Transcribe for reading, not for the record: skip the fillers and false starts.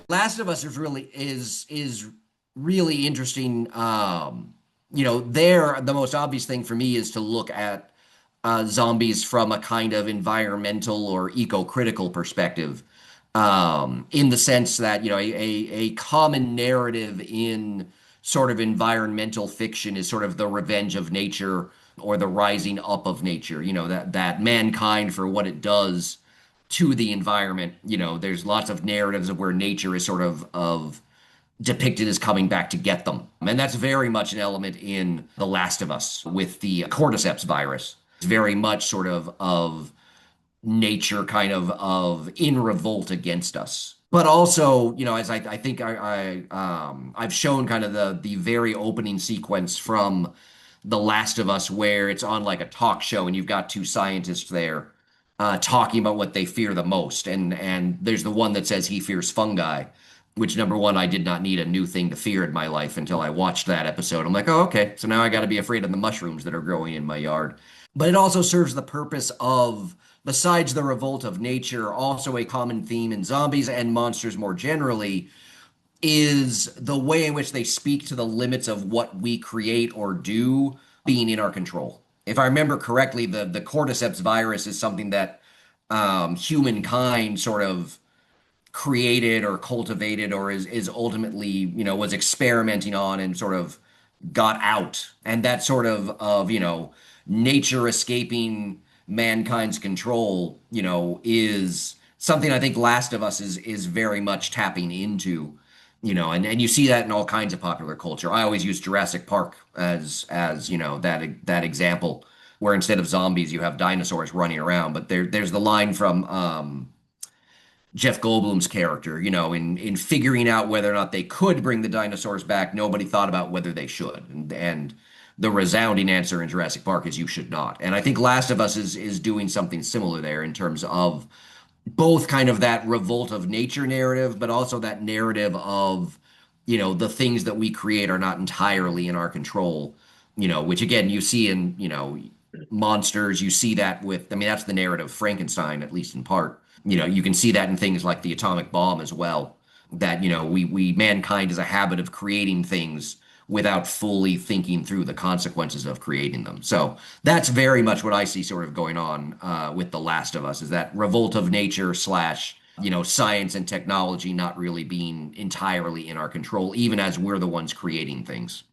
Last of Us is really interesting. There the most obvious thing for me is to look at zombies from a kind of environmental or eco-critical perspective, in the sense that a common narrative in sort of environmental fiction is sort of the revenge of nature or the rising up of nature. That mankind for what it does to the environment. There's lots of narratives of where nature is sort of depicted as coming back to get them. And that's very much an element in The Last of Us with the cordyceps virus. It's very much sort of nature kind of in revolt against us. But also, as I think I've shown kind of the very opening sequence from The Last of Us where it's on like a talk show and you've got two scientists there talking about what they fear the most. And there's the one that says he fears fungi, which number one, I did not need a new thing to fear in my life until I watched that episode. I'm like, oh, okay. So now I got to be afraid of the mushrooms that are growing in my yard. But it also serves the purpose of, besides the revolt of nature, also a common theme in zombies and monsters more generally is the way in which they speak to the limits of what we create or do being in our control. If I remember correctly, the cordyceps virus is something that humankind sort of created or cultivated or is ultimately, was experimenting on and sort of got out. And that sort of nature escaping mankind's control, is something I think Last of Us is very much tapping into. And you see that in all kinds of popular culture. I always use Jurassic Park as that example, where instead of zombies you have dinosaurs running around. But there's the line from Jeff Goldblum's character, in figuring out whether or not they could bring the dinosaurs back, nobody thought about whether they should. And the resounding answer in Jurassic Park is you should not. And I think Last of Us is doing something similar there in terms of both kind of that revolt of nature narrative, but also that narrative of, the things that we create are not entirely in our control, which again, you see in, monsters, you see that with, I mean, that's the narrative of Frankenstein, at least in part. You can see that in things like the atomic bomb as well, that, we mankind has a habit of creating things without fully thinking through the consequences of creating them. So that's very much what I see sort of going on with The Last of Us, is that revolt of nature slash, science and technology not really being entirely in our control, even as we're the ones creating things.